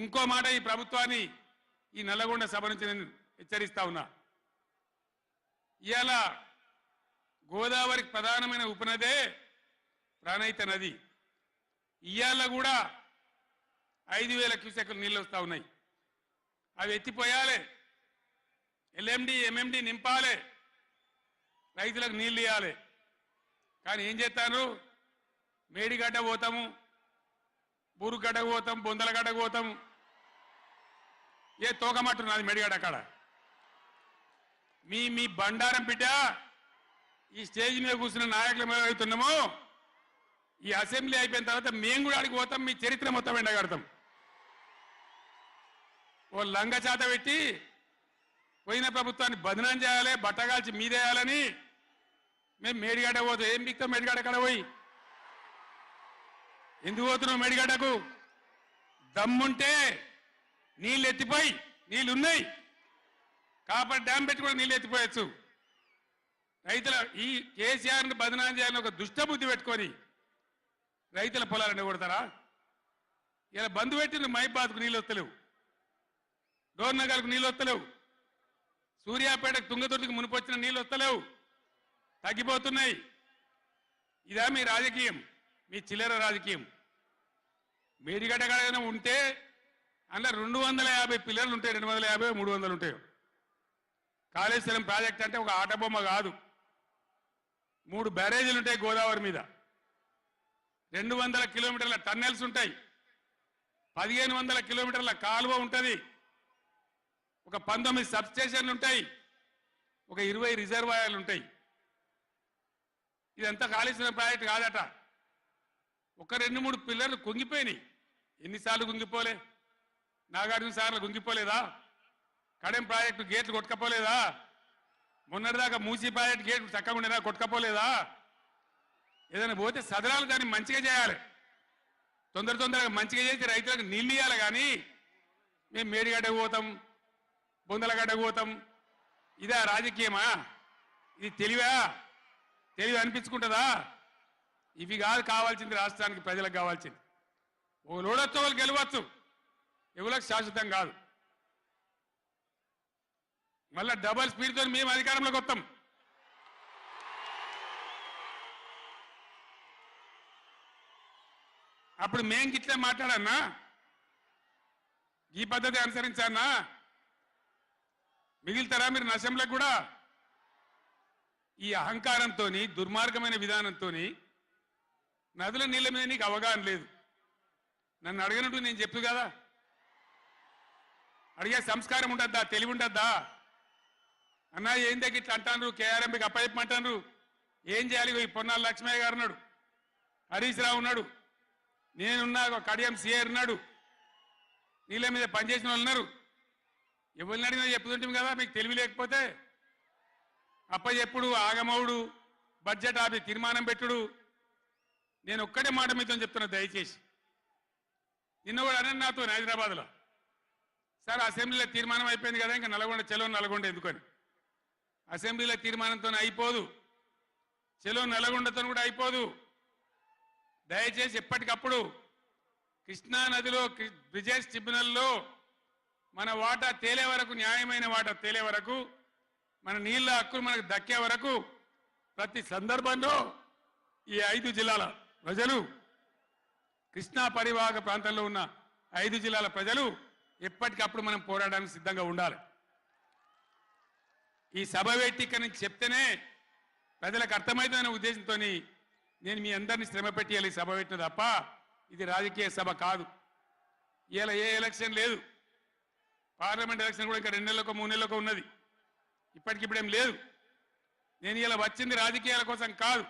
ఇంకో మాట ఈ ప్రభుత్వాన్ని ఈ నల్లగొండ సభ నుంచి నేను హెచ్చరిస్తా ఉన్నా. ఇవాళ గోదావరికి ప్రధానమైన ఉపనదే ప్రాణహిత నది. ఇవాళ కూడా 5,000 క్యూసెక్లు నీళ్ళు వస్తూ ఉన్నాయి. అవి ఎత్తిపోయాలి, ఎల్ఎండి ఎంఎండి నింపాలి, రైతులకు నీళ్ళు ఇవ్వాలి. కానీ ఏం చేస్తారు? మేడిగడ్డ పోతాము, బూరుగడ్డకు పోతాం, బొందలగడ్డకు పోతాము. ఏ తోకమట్టున్నది మేడిగడ్డ అక్కడ. మీ బండారం బిడ్డ ఈ స్టేజ్ మీద కూర్చున్న నాయకులు ఏమవుతున్నామో ఈ అసెంబ్లీ అయిపోయిన తర్వాత మేము కూడా అడిగి పోతాం, మీ చరిత్ర మొత్తం ఎండగడతాం. ఓ లంగచాత పెట్టి పోయిన ప్రభుత్వాన్ని బదనాం చేయాలి, బట్టగాల్చి మీదేయాలని మేము మేడిగడ్డ పోతాం. ఏం బిక్తాం మేడిగడ్డ అక్కడ పోయి? ఎందుకు పోతున్నావు మేడిగడ్డకు? దమ్ముంటే నీళ్ళు ఎత్తిపోయి, నీళ్ళు ఉన్నాయి కాబట్టి డ్యామ్ పెట్టి కూడా నీళ్ళు ఎత్తిపోయచ్చు. రైతుల ఈ కేసీఆర్ని బదనాం చేయాలని ఒక దుష్టబుద్ధి పెట్టుకొని రైతుల పొలాలను కొడతారా? ఇలా బంధు పెట్టిన మైబాద్కు నీళ్ళు వస్తలేవు, డోర్నగర్కు నీళ్ళు వస్తలేవు, సూర్యాపేటకు తుంగతుర్తికి మునిపొచ్చిన నీళ్ళు వస్తలేవు, తగ్గిపోతున్నాయి. ఇదా మీ రాజకీయం? మీ చిల్లర రాజకీయం. మేడిగడ్డ కాడైనా ఉంటే అందులో 250 పిల్లర్లు ఉంటాయి, 250 300 ఉంటాయి. కాళేశ్వరం ప్రాజెక్ట్ అంటే ఒక ఆటబొమ్మ కాదు. 3 బ్యారేజీలు ఉంటాయి గోదావరి మీద, 200 కిలోమీటర్ల టన్నెల్స్ ఉంటాయి, 1500 కిలోమీటర్ల కాలువ ఉంటుంది, ఒక 19 సబ్స్టేషన్లు ఉంటాయి, ఒక 20 రిజర్వాయర్లు ఉంటాయి. ఇదంతా కాళేశ్వరం ప్రాజెక్ట్ కాదట. ఒక 2-3 పిల్లర్లు కుంగిపోయినాయి. ఎన్నిసార్లు కుంగిపోలే? నాగార్జున సార్లు కుంగిపోలేదా? కడెం ప్రాజెక్టు గేట్లు కొట్టుకపోలేదా? మొన్నటిదాకా మూసీ ప్రాజెక్టు గేట్లు చక్కగా ఉండేదా? కొట్టుకపోలేదా? ఏదైనా పోతే సదరాలు దాన్ని మంచిగా చేయాలి, తొందరగా మంచిగా చేసి రైతులకు నీళ్ళు ఇవ్వాలి. కానీ మేము మేడిగడ్డకు పోతాం, బొందలగడ్డకు పోతాం. ఇదా రాజకీయమా? ఇది తెలివా? తెలివి అనిపించుకుంటుందా? ఇవి కాదు కావాల్సింది, రాష్ట్రానికి ప్రజలకు కావాల్సింది. ఓ లోడొచ్చు, వాళ్ళు గెలవచ్చు, ఎవరికి శాశ్వతం కాదు. మళ్ళా డబల్ స్పీడ్తో మేము అధికారంలోకి వస్తాం. అప్పుడు మేము గిట్లే మాట్లాడన్నా, ఈ పద్ధతి అనుసరించానా? మిగిలితారా మీరు నశంలకు కూడా? ఈ అహంకారంతో, దుర్మార్గమైన విధానంతో నదుల నీళ్ళ మీద నీకు అవగాహన లేదు. నన్ను అడగనట్టు నేను చెప్పు కదా, అడిగే సంస్కారం ఉండద్దా? తెలివి ఉండద్దా? అన్నా ఏం దగ్గర ఇట్లా అంటాను, కేఆర్ఎంకి అప్పచెప్పమంటాను, ఏం చేయాలి? ఈ పొన్నాల లక్ష్మయ్య గారు ఉన్నాడు, హరీష్ రావు ఉన్నాడు, నేనున్నా, కడియం సిఏ ఉన్నాడు, నీళ్ళ మీద పనిచేసిన వాళ్ళు ఉన్నారు. ఎవరిని అడిగినా చెప్పుతుంటాం కదా. మీకు తెలివి లేకపోతే అప్పచెప్పుడు, ఆగమవుడు, బడ్జెట్ ఆపి తీర్మానం పెట్టుడు. నేను ఒక్కటే మాట మీతో చెప్తున్నా, దయచేసి. నిన్న కూడా అనండి నాతో హైదరాబాద్లో, సార్ అసెంబ్లీలో తీర్మానం అయిపోయింది కదా, ఇంకా నల్గొండ చలో నల్గొండ ఎందుకని. అసెంబ్లీలో తీర్మానంతో అయిపోదు, చలో నల్గొండతో కూడా అయిపోదు. దయచేసి ఎప్పటికప్పుడు కృష్ణా నదిలో బ్రిజేష్ ట్రిబ్యునల్లో మన వాటా తేలే వరకు, న్యాయమైన వాటా తేలే వరకు, మన నీళ్ళ హక్కులు మనకు దక్కే వరకు ప్రతి సందర్భంలో ఈ 5 జిల్లాల ప్రజలు, కృష్ణా పరివాహక ప్రాంతంలో ఉన్న 5 జిల్లాల ప్రజలు ఎప్పటికప్పుడు మనం పోరాడడానికి సిద్ధంగా ఉండాలి. ఈ సభ వేదిక నుంచి చెప్తేనే ప్రజలకు అర్థమవుతుందనే ఉద్దేశంతో నేను మీ అందరినీ శ్రమ పెట్టేయాలి సభ పెట్టిన తప్ప ఇది రాజకీయ సభ కాదు. ఇలా ఏ ఎలక్షన్ లేదు, పార్లమెంట్ ఎలక్షన్ కూడా ఇంకా 2 నెలలకు 3 నెలలకు ఉన్నది, ఇప్పటికిప్పుడేం లేదు. నేను ఇలా వచ్చింది రాజకీయాల కోసం కాదు.